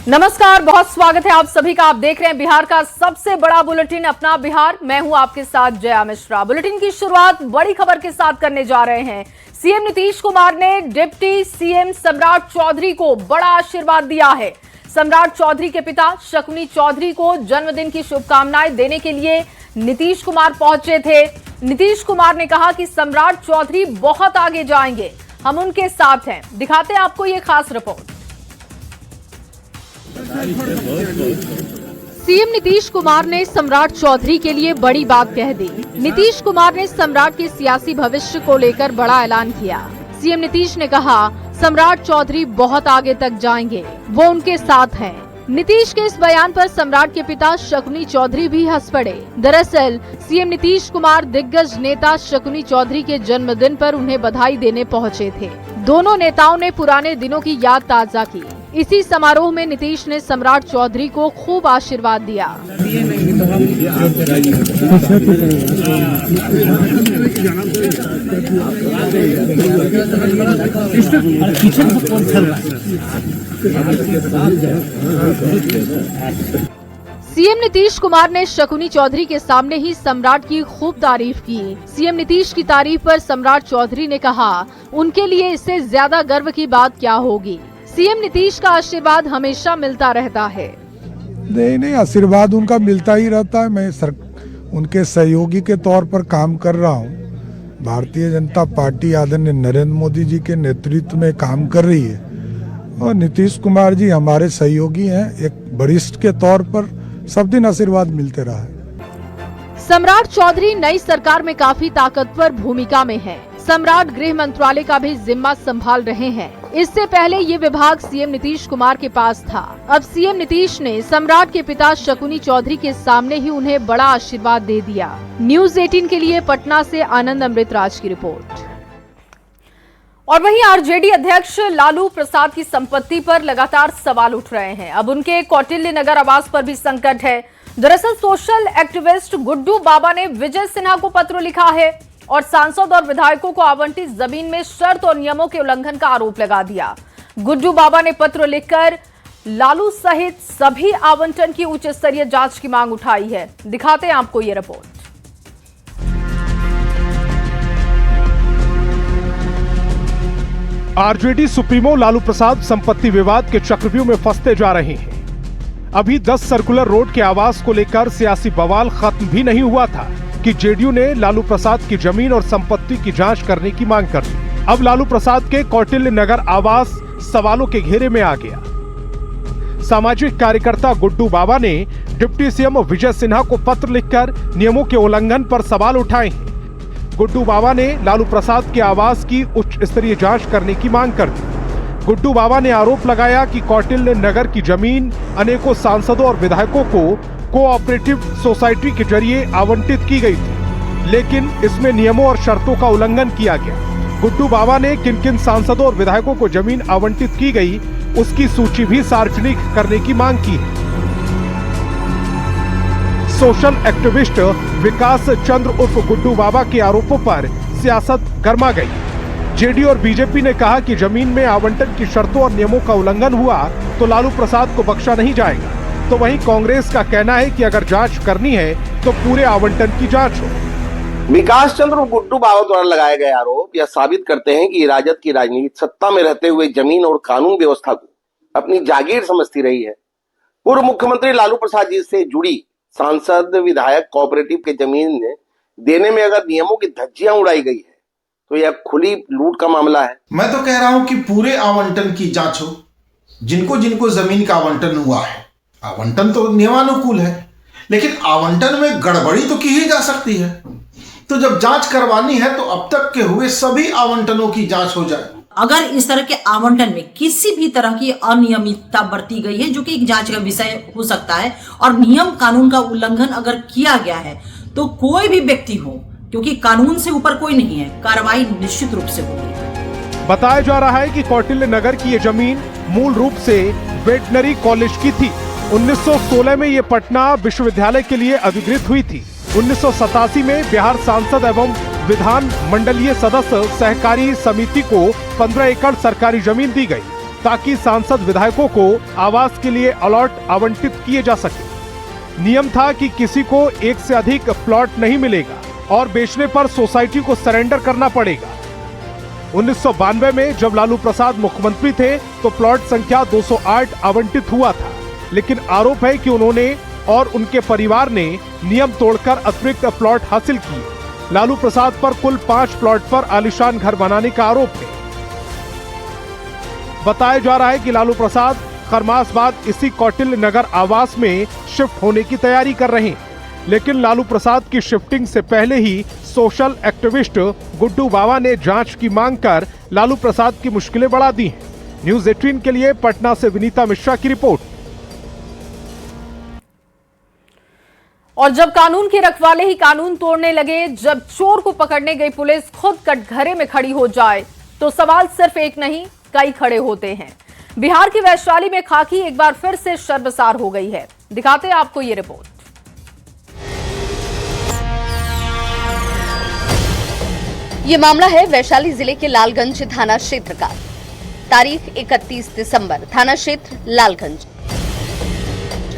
नमस्कार, बहुत स्वागत है आप सभी का। आप देख रहे हैं बिहार का सबसे बड़ा बुलेटिन अपना बिहार। मैं हूं आपके साथ जया मिश्रा। बुलेटिन की शुरुआत बड़ी खबर के साथ करने जा रहे हैं। सीएम नीतीश कुमार ने डिप्टी सीएम सम्राट चौधरी को बड़ा आशीर्वाद दिया है। सम्राट चौधरी के पिता शकुनी चौधरी को जन्मदिन की शुभकामनाएं देने के लिए नीतीश कुमार पहुंचे थे। नीतीश कुमार ने कहा कि सम्राट चौधरी बहुत आगे जाएंगे, हम उनके साथ हैं। दिखाते हैं आपको ये खास रिपोर्ट। सीएम नीतीश कुमार ने सम्राट चौधरी के लिए बड़ी बात कह दी। नीतीश कुमार ने सम्राट के सियासी भविष्य को लेकर बड़ा ऐलान किया। सीएम नीतीश ने कहा सम्राट चौधरी बहुत आगे तक जाएंगे, वो उनके साथ हैं। नीतीश के इस बयान पर सम्राट के पिता शकुनी चौधरी भी हंस पड़े। दरअसल सीएम नीतीश कुमार दिग्गज नेता शकुनी चौधरी के जन्मदिन पर उन्हें बधाई देने पहुंचे थे। दोनों नेताओं ने पुराने दिनों की याद ताजा की। इसी समारोह में नीतीश ने सम्राट चौधरी को खूब आशीर्वाद दिया। सीएम नीतीश कुमार ने शकुनी चौधरी के सामने ही सम्राट की खूब तारीफ की। सीएम नीतीश की तारीफ पर सम्राट चौधरी ने कहा उनके लिए इससे ज्यादा गर्व की बात क्या होगी। सीएम नीतीश का आशीर्वाद हमेशा मिलता रहता है। नहीं, आशीर्वाद उनका मिलता ही रहता है। मैं उनके सहयोगी के तौर पर काम कर रहा हूँ। भारतीय जनता पार्टी आदरणीय नरेंद्र मोदी जी के नेतृत्व में काम कर रही है और नीतीश कुमार जी हमारे सहयोगी हैं। एक वरिष्ठ के तौर पर सब दिन आशीर्वाद मिलते रहा है। सम्राट चौधरी नई सरकार में काफी ताकतवर भूमिका में है। सम्राट गृह मंत्रालय का भी जिम्मा संभाल रहे हैं। इससे पहले ये विभाग सीएम नीतीश कुमार के पास था। अब सीएम नीतीश ने सम्राट के पिता शकुनी चौधरी के सामने ही उन्हें बड़ा आशीर्वाद दे दिया। न्यूज़ 18 के लिए पटना से आनंद अमृतराज की रिपोर्ट। और वहीं आरजेडी अध्यक्ष लालू प्रसाद की संपत्ति पर लगातार सवाल उठ रहे हैं। अब उनके कौटिल्य नगर आवास पर भी संकट है। दरअसल सोशल एक्टिविस्ट गुड्डू बाबा ने विजय सिन्हा को पत्र लिखा है और सांसद और विधायकों को आवंटित जमीन में शर्त और नियमों के उल्लंघन का आरोप लगा दिया। गुड्डू बाबा ने पत्र लिखकर लालू सहित सभी आवंटन की उच्च स्तरीय जांच की मांग उठाई है। दिखाते हैं आपको ये report. RJD supremo Lalu Prasad संपत्ति विवाद के चक्रव्यूह में फंसते जा रहे हैं। अभी 10 सर्कुलर रोड के आवास को लेकर सियासी बवाल खत्म भी नहीं हुआ था कि जेडीयू ने लालू प्रसाद की जमीन और संपत्ति की जांच करने की मांग कर दी। अब लालू प्रसाद के कौटिल्य नगर आवास सवालों के घेरे में आ गया। सामाजिक कार्यकर्ता गुड्डू बाबा ने डिप्टी सीएम विजय सिन्हा को पत्र लिखकर नियमों के उल्लंघन पर सवाल उठाए हैं। गुड्डू बाबा ने लालू प्रसाद के आवास की उच्च स्तरीय जांच करने की मांग कर दी। गुड्डू बाबा ने आरोप लगाया कि कौटिल्य नगर की जमीन अनेकों सांसदों और विधायकों को कोऑपरेटिव सोसाइटी के जरिए आवंटित की गई थी, लेकिन इसमें नियमों और शर्तों का उल्लंघन किया गया। गुड्डू बाबा ने किन किन सांसदों और विधायकों को जमीन आवंटित की गई उसकी सूची भी सार्वजनिक करने की मांग की है। सोशल एक्टिविस्ट विकास चंद्र उर्फ गुड्डू बाबा के आरोपों पर सियासत गर्मा गई। जेडीयू और बीजेपी ने कहा कि जमीन में आवंटन की शर्तों और नियमों का उल्लंघन हुआ तो लालू प्रसाद को बख्शा नहीं जाएगा। तो वहीं कांग्रेस का कहना है कि अगर जांच करनी है तो पूरे आवंटन की जांच हो। विकास चंद्र और गुड्डू बाबा द्वारा लगाए गए आरोप यह साबित करते हैं कि राजद की राजनीति सत्ता में रहते हुए जमीन और कानून व्यवस्था को अपनी जागीर समझती रही है। पूर्व मुख्यमंत्री लालू प्रसाद जी से जुड़ी सांसद विधायक कोऑपरेटिव के जमीन देने में अगर नियमों की धज्जियां उड़ाई गई है तो यह खुली लूट का मामला है। मैं तो कह रहा हूं कि पूरे आवंटन की जांच हो। जिनको जिनको जमीन का आवंटन हुआ है, आवंटन तो नियमानुकूल है, लेकिन आवंटन में गड़बड़ी तो की ही जा सकती है। तो जब जांच करवानी है तो अब तक के हुए सभी आवंटनों की जांच हो जाए। अगर इस तरह के आवंटन में किसी भी तरह की अनियमितता बरती गई है, जो कि एक जांच का विषय हो सकता है, और नियम कानून का उल्लंघन अगर किया गया है, तो कोई भी व्यक्ति हो, क्योंकि कानून से ऊपर कोई नहीं है, कार्रवाई निश्चित रूप से होगी। बताया जा रहा है कि कौटिल्य नगर की ये जमीन मूल रूप से वेटनरी कॉलेज की थी। 1916 में ये पटना विश्वविद्यालय के लिए अधिग्रहित हुई थी। 1987 में बिहार सांसद एवं विधान मंडलीय सदस्य सहकारी समिति को 15 एकड़ सरकारी जमीन दी गई। ताकि सांसद विधायकों को आवास के लिए अलॉट आवंटित किए जा सके। नियम था कि किसी को एक से अधिक प्लॉट नहीं मिलेगा और बेचने पर सोसाइटी को सरेंडर करना पड़ेगा। 1992 में जब लालू प्रसाद मुख्यमंत्री थे तो प्लॉट संख्या 208 आवंटित हुआ था, लेकिन आरोप है कि उन्होंने और उनके परिवार ने नियम तोड़कर अतिरिक्त प्लॉट हासिल किए। लालू प्रसाद पर कुल 5 प्लॉट पर आलीशान घर बनाने का आरोप है। बताया जा रहा है कि लालू प्रसाद खरमास बाद इसी कौटिल्य नगर आवास में शिफ्ट होने की तैयारी कर रहे हैं, लेकिन लालू प्रसाद की शिफ्टिंग से पहले ही सोशल एक्टिविस्ट गुड्डू बाबा ने जांच की मांग कर लालू प्रसाद की मुश्किलें बढ़ा दी हैं। न्यूज़ 18 के लिए पटना से विनीता मिश्रा की रिपोर्ट। और जब कानून के रखवाले ही कानून तोड़ने लगे, जब चोर को पकड़ने गई पुलिस खुद कटघरे में खड़ी हो जाए, तो सवाल सिर्फ एक नहीं कई खड़े होते हैं। बिहार की वैशाली में खाकी एक बार फिर से शर्मसार हो गई है। दिखाते हैं आपको ये रिपोर्ट। ये मामला है वैशाली जिले के लालगंज थाना क्षेत्र का। तारीख 31 दिसंबर, थाना क्षेत्र लालगंज।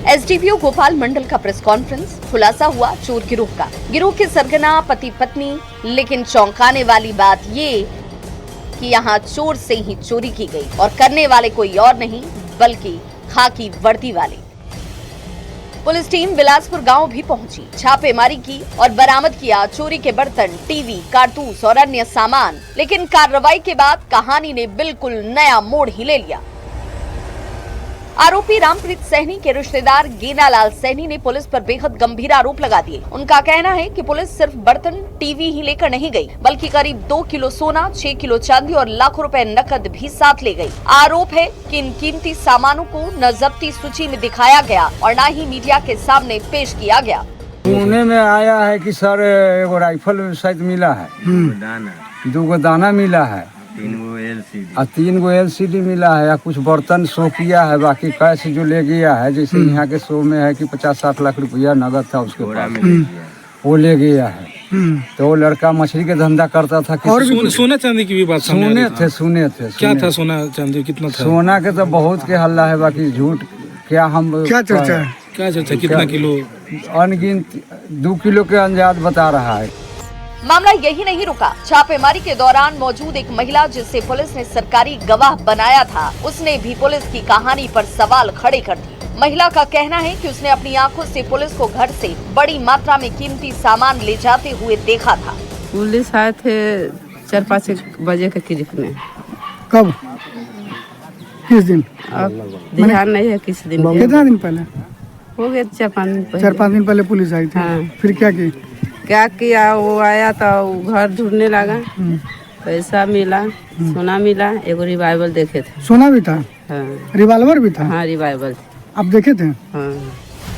एसडीपीओ गोपाल मंडल का प्रेस कॉन्फ्रेंस। खुलासा हुआ चोर गिरोह का। गिरोह के सरगना पति पत्नी, लेकिन चौंकाने वाली बात ये कि यहाँ चोर से ही चोरी की गई और करने वाले कोई और नहीं बल्कि खाकी वर्दी वाले। पुलिस टीम बिलासपुर गांव भी पहुंची, छापेमारी की और बरामद किया चोरी के बर्तन, टीवी, कारतूस और अन्य सामान। लेकिन कार्रवाई के बाद कहानी ने बिल्कुल नया मोड़ ही ले लिया। आरोपी रामप्रीत सैनी के रिश्तेदार गेनालाल सैनी ने पुलिस पर बेहद गंभीर आरोप लगा दिए। उनका कहना है कि पुलिस सिर्फ बर्तन, टीवी ही लेकर नहीं गई, बल्कि करीब 2 किलो सोना, 6 किलो चांदी और लाखों रुपए नकद भी साथ ले गई। आरोप है कि इन कीमती सामानों को न जब्ती सूची में दिखाया गया और न ही मीडिया के सामने पेश किया गया। सुनने में आया है कि सर एगो राइफल शायद मिला है, 2 दाना मिला है, 3 गो LCD मिला है, या कुछ बर्तन शो किया है। बाकी कैश जो ले गया है, जैसे यहाँ के शो में है कि 50-60 लाख रुपया नगद था उसके पास, वो ले गया है। तो वो लड़का मछली के धंधा करता था। और सोना चांदी की भी बात सुने थे। क्या था सोना चांदी कितना था? सोना के तो बहुत के हल्ला है, बाकी झूठ क्या चर्चा कितना किलो? अनगिनत 2 किलो के अंदाज बता रहा है। मामला यही नहीं रुका। छापेमारी के दौरान मौजूद एक महिला, जिसे पुलिस ने सरकारी गवाह बनाया था, उसने भी पुलिस की कहानी पर सवाल खड़े कर दिए। महिला का कहना है कि उसने अपनी आंखों से पुलिस को घर से बड़ी मात्रा में कीमती सामान ले जाते हुए देखा था। पुलिस आए थे 4-5 बजे के करीब में। कब? किस दिन? ध्यान नहीं है किस दिन। कितना दिन पहले? हो गया 4-5 दिन पहले। 4-5 दिन पहले पुलिस आई थी। हाँ। फिर क्या किया? वो आया तो घर ढूंढने लगा, पैसा मिला, सोना मिला, एगो रिवाइवल देखे थे। सोना भी था? हाँ। रिवाल्वर भी था? हाँ, रिवाइवल आप देखे थे? हाँ।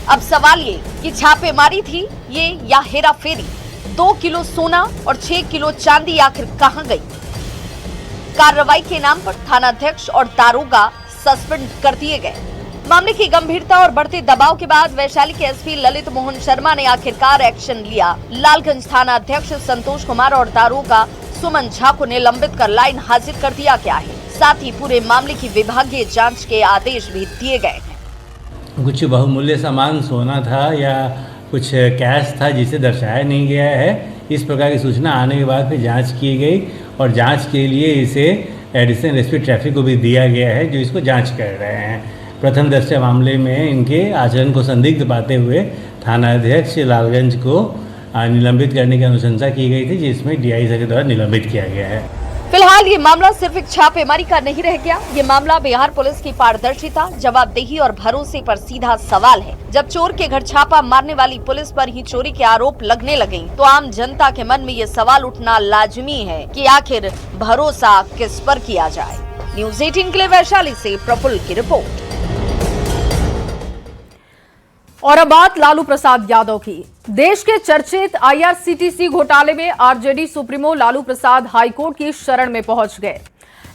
अब सवाल ये कि छापेमारी थी ये या हेरा फेरी? 2 किलो सोना और 6 किलो चांदी आखिर कहाँ गई? कार्रवाई के नाम पर थानाध्यक्ष और दारोगा सस्पेंड कर दिए गए। मामले की गंभीरता और बढ़ते दबाव के बाद वैशाली के एसपी ललित मोहन शर्मा ने आखिरकार एक्शन लिया। लालगंज थाना अध्यक्ष संतोष कुमार और दारोगा सुमन झा को निलंबित कर लाइन हाजिर कर दिया गया है। साथ ही पूरे मामले की विभागीय जांच के आदेश भी दिए गए हैं। कुछ बहुमूल्य सामान सोना था या कुछ कैश था जिसे दर्शाया नहीं गया है। इस प्रकार की सूचना आने के बाद फिर जाँच की गई और जाँच के लिए इसे एडिशनल एसपी ट्रैफिक को भी दिया गया है, जो इसको जाँच कर रहे हैं। प्रथम दृष्टया मामले में इनके आचरण को संदिग्ध पाते हुए थाना अध्यक्ष लालगंज को निलंबित करने की अनुशंसा की गई थी, जिसमें DI के द्वारा निलंबित किया गया है। फिलहाल ये मामला सिर्फ एक छापेमारी का नहीं रह गया। ये मामला बिहार पुलिस की पारदर्शिता, जवाबदेही और भरोसे पर सीधा सवाल है। जब चोर के घर छापा मारने वाली पुलिस पर ही चोरी के आरोप लगने लगे, तो आम जनता के मन में ये सवाल उठना लाजमी है कि आखिर भरोसा किस पर किया जाए। न्यूज़ 18 के लिए वैशाली से प्रफुल्ल की रिपोर्ट। और अब बात लालू प्रसाद यादव की। देश के चर्चित IRCTC घोटाले में RJD supremo Lalu Prasad high court की शरण में पहुंच गए।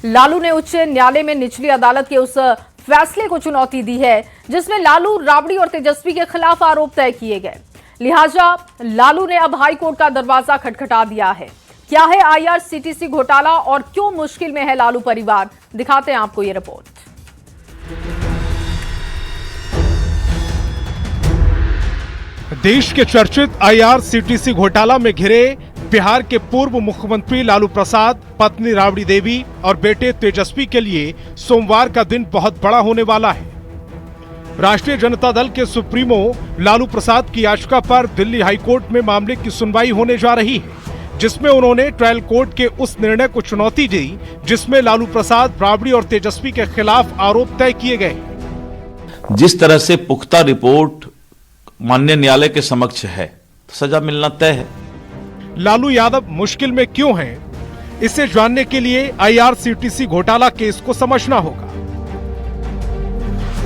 लालू ने उच्च न्यायालय में निचली अदालत के उस फैसले को चुनौती दी है जिसमें लालू, राबड़ी और तेजस्वी के खिलाफ आरोप तय किए गए। लिहाजा लालू ने अब हाईकोर्ट का दरवाजा खटखटा दिया है। क्या है IRCTC घोटाला और क्यों मुश्किल में है लालू परिवार? दिखाते हैं आपको ये रिपोर्ट। देश के चर्चित IRCTC घोटाला में घिरे बिहार के पूर्व मुख्यमंत्री लालू प्रसाद, पत्नी राबड़ी देवी और बेटे तेजस्वी के लिए सोमवार का दिन बहुत बड़ा होने वाला है। राष्ट्रीय जनता दल के सुप्रीमो लालू प्रसाद की याचिका पर दिल्ली हाईकोर्ट में मामले की सुनवाई होने जा रही है, जिसमें उन्होंने ट्रायल कोर्ट के उस निर्णय को चुनौती दी जिसमें लालू प्रसाद, राबड़ी और तेजस्वी के खिलाफ आरोप तय किए गए। जिस तरह से पुख्ता रिपोर्ट माननीय न्यायालय के समक्ष है, तो सजा मिलना तय है। लालू यादव मुश्किल में क्यों हैं? इसे जानने के लिए IRCTC घोटाला केस को समझना होगा।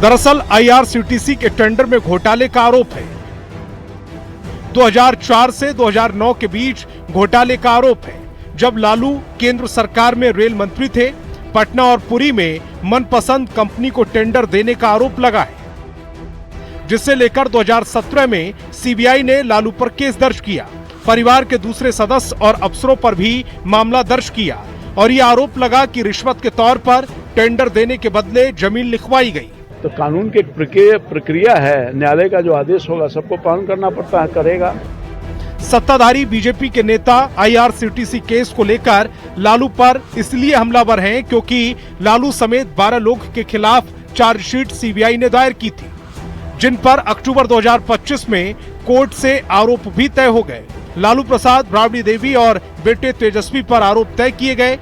दरअसल IRCTC के टेंडर में घोटाले का आरोप है। 2004 से 2009 के बीच घोटाले का आरोप है, जब लालू केंद्र सरकार में रेल मंत्री थे। पटना और पुरी में मनपसंद कंपनी को टेंडर देने का आरोप लगा है, जिसे लेकर 2017 में CBI ने लालू पर केस दर्ज किया। परिवार के दूसरे सदस्य और अफसरों पर भी मामला दर्ज किया और ये आरोप लगा कि रिश्वत के तौर पर टेंडर देने के बदले जमीन लिखवाई गई। तो कानून की एक प्रक्रिया है, न्यायालय का जो आदेश होगा सबको पालन करना पड़ता है, करेगा। सत्ताधारी बीजेपी के नेता IRCTC केस को लेकर लालू पर इसलिए हमलावर हैं क्योंकि लालू समेत 12 लोग के खिलाफ चार्जशीट CBI ने दायर की थी, जिन पर अक्टूबर 2025 में कोर्ट से आरोप भी तय हो गए। लालू प्रसाद, राबड़ी देवी और बेटे तेजस्वी पर आरोप तय किए गए,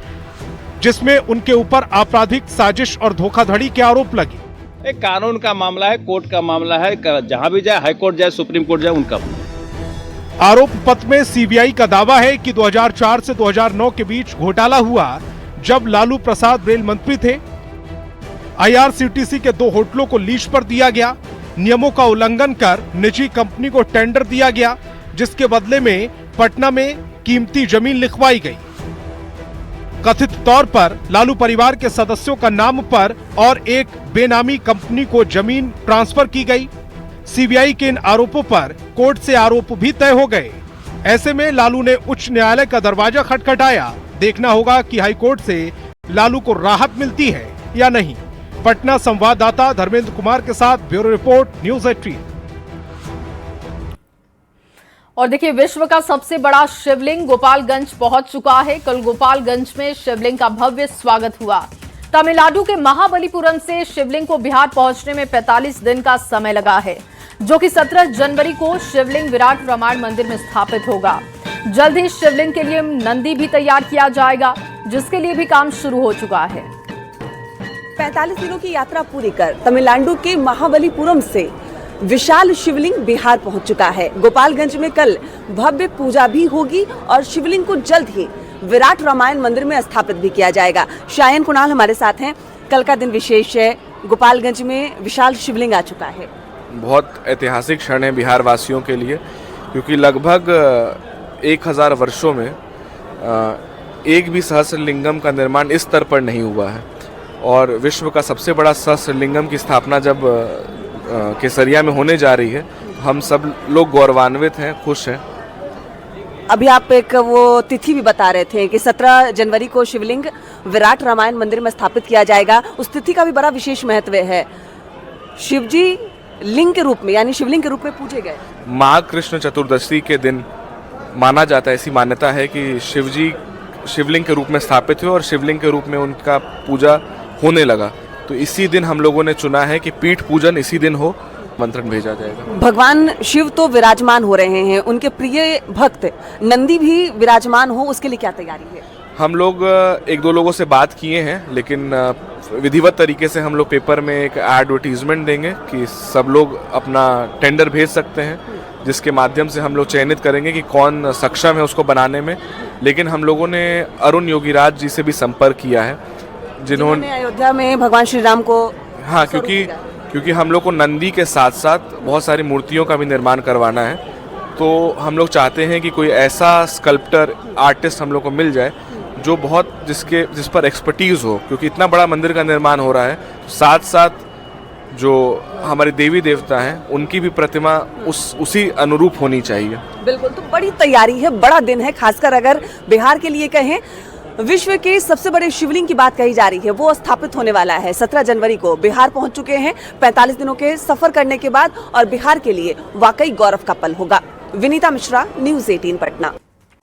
जिसमें उनके ऊपर आपराधिक साजिश और धोखाधड़ी के आरोप लगे। एक कानून का मामला है, कोर्ट का मामला है, जहां भी जाए, हाई कोर्ट जाए, सुप्रीम कोर्ट जाए, उनका आरोप पत्र में CBI का दावा है कि 2004 से 2009 के बीच घोटाला हुआ, जब लालू प्रसाद रेल मंत्री थे। IRCTC के 2 होटलों को लीज पर दिया गया। नियमों का उल्लंघन कर निजी कंपनी को टेंडर दिया गया, जिसके बदले में पटना में कीमती जमीन लिखवाई गई। कथित तौर पर लालू परिवार के सदस्यों का नाम पर और एक बेनामी कंपनी को जमीन ट्रांसफर की गई। CBI के इन आरोपों पर कोर्ट से आरोप भी तय हो गए। ऐसे में लालू ने उच्च न्यायालय का दरवाजा खटखटाया। देखना होगा कि हाईकोर्ट से लालू को राहत मिलती है या नहीं। पटना संवाददाता धर्मेंद्र कुमार के साथ ब्यूरो रिपोर्ट, न्यूज़ 18। और देखिए, विश्व का सबसे बड़ा शिवलिंग गोपालगंज पहुंच चुका है। कल गोपालगंज में शिवलिंग का भव्य स्वागत हुआ। तमिलनाडु के महाबलीपुरम से शिवलिंग को बिहार पहुंचने में 45 दिन का समय लगा है, जो कि 17 जनवरी को शिवलिंग विराट रामायण मंदिर में स्थापित होगा। जल्द ही शिवलिंग के लिए नंदी भी तैयार किया जाएगा, जिसके लिए भी काम शुरू हो चुका है। 45 दिनों की यात्रा पूरी कर तमिलनाडु के महाबलीपुरम से विशाल शिवलिंग बिहार पहुंच चुका है। गोपालगंज में कल भव्य पूजा भी होगी और शिवलिंग को जल्द ही विराट रामायण मंदिर में स्थापित भी किया जाएगा। शायन कुणाल हमारे साथ हैं। कल का दिन विशेष है, गोपालगंज में विशाल शिवलिंग आ चुका है। बहुत ऐतिहासिक क्षण है बिहार वासियों के लिए, क्योंकि लगभग 1000 वर्षों में एक भी सहस्रलिंगम का निर्माण इस स्तर पर नहीं हुआ है। और विश्व का सबसे बड़ा सहस्रलिंगम की स्थापना जब केसरिया में होने जा रही है, हम सब लोग गौरवान्वित हैं, खुश हैं। अभी आप एक वो तिथि भी बता रहे थे कि 17 जनवरी को शिवलिंग विराट रामायण मंदिर में स्थापित किया जाएगा। उस तिथि का भी बड़ा विशेष महत्व है। शिवजी लिंग के रूप में, यानी शिवलिंग के रूप में पूजे गए। माघ कृष्ण चतुर्दशी के दिन माना जाता है, ऐसी मान्यता है कि शिवजी शिवलिंग के रूप में स्थापित हुए और शिवलिंग के रूप में उनका पूजा होने लगा। तो इसी दिन हम लोगों ने चुना है कि पीठ पूजन इसी दिन हो, मंत्रण भेजा जाएगा। भगवान शिव तो विराजमान हो रहे हैं, उनके प्रिय भक्त नंदी भी विराजमान हो, उसके लिए क्या तैयारी है? हम लोग 1-2 लोगों से बात किए हैं, लेकिन विधिवत तरीके से हम लोग पेपर में एक एडवर्टीजमेंट देंगे कि सब लोग अपना टेंडर भेज सकते हैं, जिसके माध्यम से हम लोग चयनित करेंगे कि कौन सक्षम है उसको बनाने में। लेकिन हम लोगों ने अरुण योगीराज जी से भी संपर्क किया है, जिन्होंने अयोध्या में भगवान श्री राम को, हाँ, क्योंकि हम लोग को नंदी के साथ साथ बहुत सारी मूर्तियों का भी निर्माण करवाना है। तो हम लोग चाहते हैं कि कोई ऐसा स्कल्प्टर आर्टिस्ट हम लोग को मिल जाए जो जिस पर एक्सपर्टीज हो, क्योंकि इतना बड़ा मंदिर का निर्माण हो रहा है। तो साथ साथ जो हमारे देवी देवता हैं उनकी भी प्रतिमा उसी अनुरूप होनी चाहिए। बिल्कुल, तो बड़ी तैयारी है, बड़ा दिन है, खासकर अगर बिहार के लिए कहें विश्व के सबसे बड़े शिवलिंग की बात कही जा रही है, वो स्थापित होने वाला है। 17 जनवरी को बिहार पहुंच चुके हैं 45 दिनों के सफर करने के बाद, और बिहार के लिए वाकई गौरव का पल होगा। विनीता मिश्रा, न्यूज़ 18 पटना।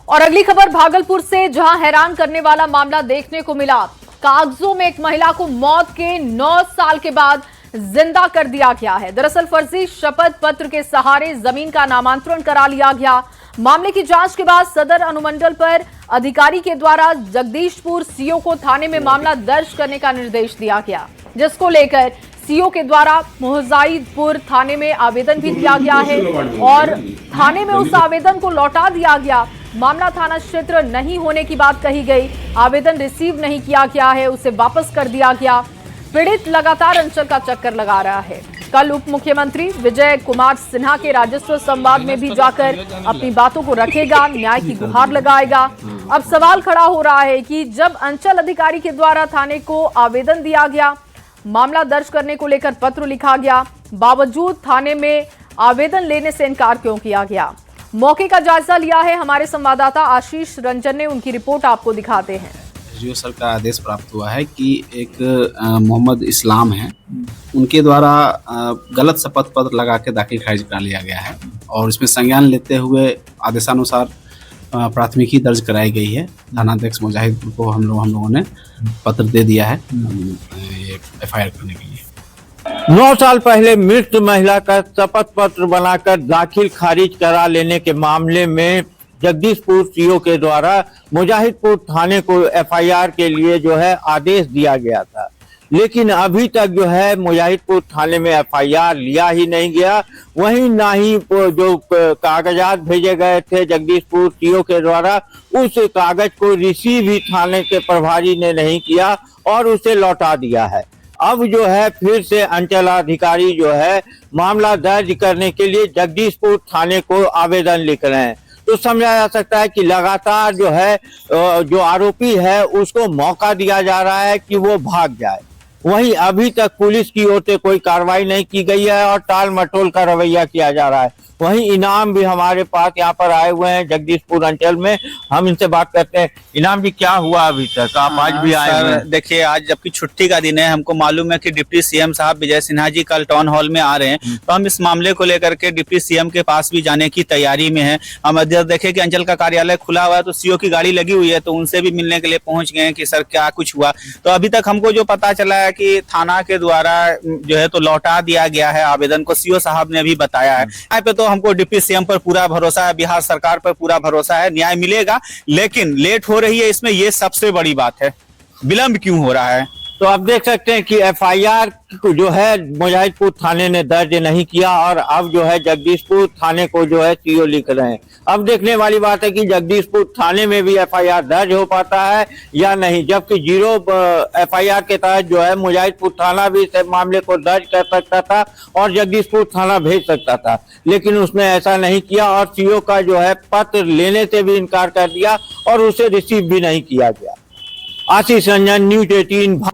और अगली खबर भागलपुर से, जहां हैरान करने वाला मामला देखने को मिला। कागजों में एक महिला को मौत के 9 साल के बाद जिंदा कर दिया गया है। दरअसल फर्जी शपथ पत्र के सहारे जमीन का नामांतरण करा लिया गया। मामले की जांच के बाद सदर अनुमंडल पर अधिकारी के द्वारा जगदीशपुर सीओ को थाने में मामला दर्ज करने का निर्देश दिया गया, जिसको लेकर सीओ के द्वारा मोहजाइदपुर थाने में आवेदन भी दिया गया है और थाने में उस आवेदन को लौटा दिया गया। मामला थाना क्षेत्र नहीं होने की बात कही गई। आवेदन रिसीव नहीं किया गया है, उसे वापस कर दिया गया। पीड़ित लगातार अंचल का चक्कर लगा रहा है। कल उप मुख्यमंत्री विजय कुमार सिन्हा के राजस्व संवाद में भी जाकर अपनी बातों को रखेगा, न्याय की गुहार लगाएगा। अब सवाल खड़ा हो रहा है कि जब अंचल अधिकारी के द्वारा थाने को आवेदन दिया गया, मामला दर्ज करने को लेकर पत्र लिखा गया, बावजूद थाने में आवेदन लेने से इनकार क्यों किया गया? मौके का जायजा लिया है हमारे संवाददाता आशीष रंजन ने, उनकी रिपोर्ट आपको दिखाते हैं। एसडीओ सर का आदेश प्राप्त हुआ है कि एक मोहम्मद इस्लाम है, उनके द्वारा गलत शपथ पत्र लगा के दाखिल खारिज करा लिया गया है और इसमें संज्ञान लेते हुए आदेशानुसार प्राथमिकी दर्ज कराई गई है। थानाध्यक्ष मुजाहिदपुर को हम लोगों ने पत्र दे दिया है एफआईआर करने के लिए। 9 साल पहले मृत महिला का शपथ पत्र बनाकर दाखिल खारिज करा लेने के मामले में जगदीशपुर सीओ के द्वारा मुजाहिदपुर थाने को एफआईआर के लिए जो है आदेश दिया गया था, लेकिन अभी तक जो है मुजाहिदपुर थाने में एफआईआर लिया ही नहीं गया। वहीं ना ही जो कागजात भेजे गए थे जगदीशपुर सीओ के द्वारा, उस कागज को रिसीव ही थाने के प्रभारी ने नहीं किया और उसे लौटा दिया है। अब जो है फिर से अंचलाधिकारी जो है मामला दर्ज करने के लिए जगदीशपुर थाने को आवेदन लिख रहे हैं। तो समझा जा सकता है कि लगातार जो है जो आरोपी है उसको मौका दिया जा रहा है कि वो भाग जाए। वहीं अभी तक पुलिस की ओर से कोई कार्रवाई नहीं की गई है और टाल मटोल का रवैया किया जा रहा है। वहीं इनाम भी हमारे पास यहाँ पर आए हुए हैं जगदीशपुर अंचल में, हम इनसे बात करते हैं। इनाम जी, क्या हुआ अभी तक? आप आज भी आए हुए हैं। देखिए, आज जबकि छुट्टी का दिन है, हमको मालूम है कि डिप्टी सीएम साहब विजय सिन्हा जी कल टाउन हॉल में आ रहे हैं, तो हम इस मामले को लेकर के डिप्टी सीएम के पास भी जाने की तैयारी में है। हम देखे कि अंचल का कार्यालय खुला हुआ है तो सीओ की गाड़ी लगी हुई है, तो उनसे भी मिलने के लिए पहुंच गए कि सर क्या कुछ हुआ। तो अभी तक हमको जो पता चला है कि थाना के द्वारा जो है तो लौटा दिया गया है आवेदन को, सीओ साहब ने भी बताया है। यहाँ पे तो हमको डिप्टी सीएम पर पूरा भरोसा है, बिहार सरकार पर पूरा भरोसा है, न्याय मिलेगा। लेकिन लेट हो रही है, इसमें ये सबसे बड़ी बात है, विलंब क्यों हो रहा है। तो आप देख सकते हैं कि एफआईआर जो है मुजाहिदपुर थाने ने दर्ज नहीं किया और अब जो है जगदीशपुर थाने को जो है सीओ लिख रहे हैं। अब देखने वाली बात है कि जगदीशपुर थाने में भी एफआईआर दर्ज हो पाता है या नहीं, जबकि 0 एफआईआर के तहत जो है मुजाहिदपुर थाना भी इस मामले को दर्ज कर सकता था और जगदीशपुर थाना भेज सकता था, लेकिन उसने ऐसा नहीं किया और सीओ का जो है पत्र लेने से भी इनकार कर दिया और उसे रिसीव भी नहीं किया गया। आशीष रंजन, न्यूज़ 18।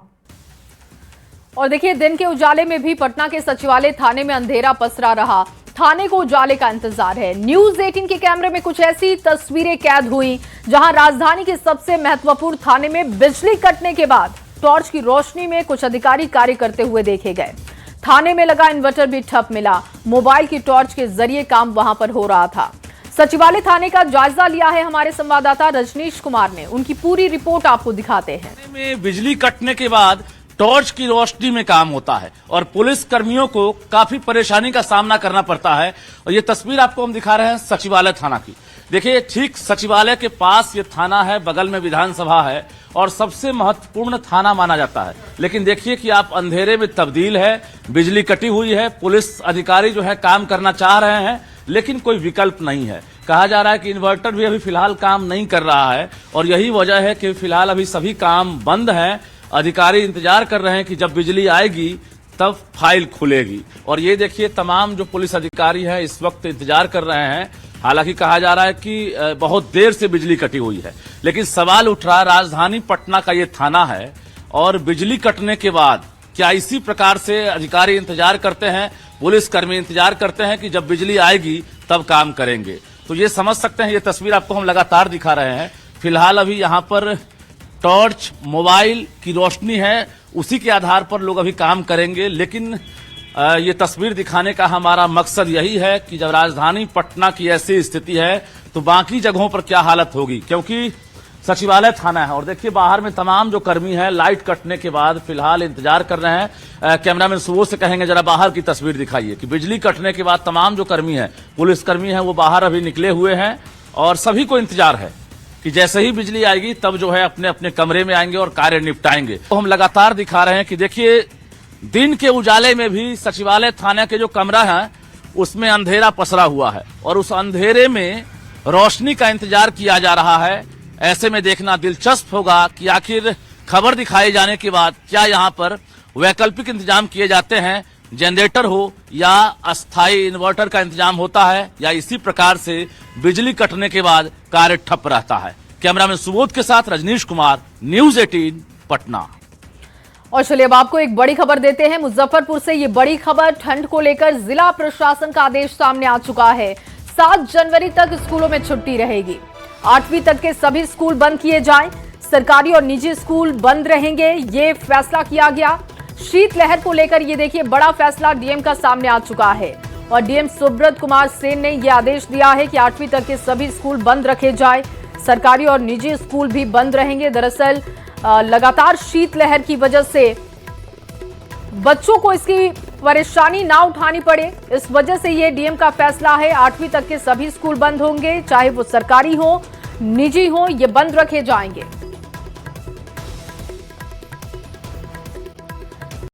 और देखिए, दिन के उजाले में भी पटना के सचिवालय थाने में अंधेरा पसरा रहा। थाने को उजाले का इंतजार है। न्यूज़ 18 के कैमरे में कुछ ऐसी तस्वीरें कैद हुई जहां राजधानी के सबसे महत्वपूर्ण थाने में बिजली कटने के बाद टॉर्च की रोशनी में कुछ अधिकारी कार्य करते हुए देखे गए। थाने में लगा इन्वर्टर भी ठप मिला। मोबाइल की टॉर्च के जरिए काम वहां पर हो रहा था। सचिवालय थाने का जायजा लिया है हमारे संवाददाता रजनीश कुमार ने, उनकी पूरी रिपोर्ट आपको दिखाते हैं। में बिजली कटने के बाद टॉर्च की रोशनी में काम होता है और पुलिस कर्मियों को काफी परेशानी का सामना करना पड़ता है। और ये तस्वीर आपको हम दिखा रहे हैं सचिवालय थाना की। देखिए, ठीक सचिवालय के पास ये थाना है, बगल में विधानसभा है और सबसे महत्वपूर्ण थाना माना जाता है। लेकिन देखिए कि आप अंधेरे में तब्दील है, बिजली कटी हुई है, पुलिस अधिकारी जो है काम करना चाह रहे हैं लेकिन कोई विकल्प नहीं है। कहा जा रहा है कि इन्वर्टर भी अभी फिलहाल काम नहीं कर रहा है और यही वजह है कि फिलहाल अभी सभी काम बंद हैं। अधिकारी इंतजार कर रहे हैं कि जब बिजली आएगी तब फाइल खुलेगी। और ये देखिए, तमाम जो पुलिस अधिकारी हैं इस वक्त इंतजार कर रहे हैं। हालांकि कहा जा रहा है कि बहुत देर से बिजली कटी हुई है, लेकिन सवाल उठ रहा है, राजधानी पटना का ये थाना है और बिजली कटने के बाद क्या इसी प्रकार से अधिकारी इंतजार करते हैं, पुलिसकर्मी इंतजार करते हैं कि जब बिजली आएगी तब काम करेंगे। तो ये समझ सकते हैं, ये तस्वीर आपको हम लगातार दिखा रहे हैं। फिलहाल अभी यहाँ पर टॉर्च, मोबाइल की रोशनी है, उसी के आधार पर लोग अभी काम करेंगे। लेकिन ये तस्वीर दिखाने का हमारा मकसद यही है कि जब राजधानी पटना की ऐसी स्थिति है तो बाकी जगहों पर क्या हालत होगी, क्योंकि सचिवालय थाना है और देखिए बाहर में तमाम जो कर्मी हैं लाइट कटने के बाद फिलहाल इंतजार कर रहे हैं। कैमरामैन सुबोध से कहेंगे जरा बाहर की तस्वीर दिखाइए कि बिजली कटने के बाद तमाम जो कर्मी हैं, पुलिसकर्मी हैं, वो बाहर अभी निकले हुए हैं और सभी को इंतजार है कि जैसे ही बिजली आएगी तब जो है अपने अपने कमरे में आएंगे और कार्य निपटाएंगे। तो हम लगातार दिखा रहे हैं कि देखिए दिन के उजाले में भी सचिवालय थाना के जो कमरा है उसमें अंधेरा पसरा हुआ है और उस अंधेरे में रोशनी का इंतजार किया जा रहा है। ऐसे में देखना दिलचस्प होगा कि आखिर खबर दिखाए जाने के बाद क्या यहाँ पर वैकल्पिक इंतजाम किए जाते हैं, जनरेटर हो या अस्थायी इन्वर्टर का इंतजाम होता है, या इसी प्रकार से बिजली कटने के बाद कार्य ठप रहता है। कैमरामैन सुबोध के साथ रजनीश कुमार, न्यूज 18 पटना। और चलिए अब आपको एक बड़ी खबर देते हैं मुजफ्फरपुर से। ये बड़ी खबर ठंड को लेकर जिला प्रशासन का आदेश सामने आ चुका है। 7 जनवरी तक स्कूलों में छुट्टी रहेगी। 8वीं तक के सभी स्कूल बंद किए जाएं। सरकारी और निजी स्कूल बंद रहेंगे, ये फैसला किया गया। शीतलहर को लेकर ये देखिए बड़ा फैसला डीएम का सामने आ चुका है और डीएम सुब्रत कुमार सेन ने यह आदेश दिया है कि 8वीं तक के सभी स्कूल बंद रखे जाए। सरकारी और निजी स्कूल भी बंद रहेंगे। दरअसल लगातार शीतलहर की वजह से बच्चों को इसकी परेशानी ना उठानी पड़े, इस वजह से ये डीएम का फैसला है। 8वीं तक के सभी स्कूल बंद होंगे, चाहे वो सरकारी हो निजी हो, ये बंद रखे जाएंगे।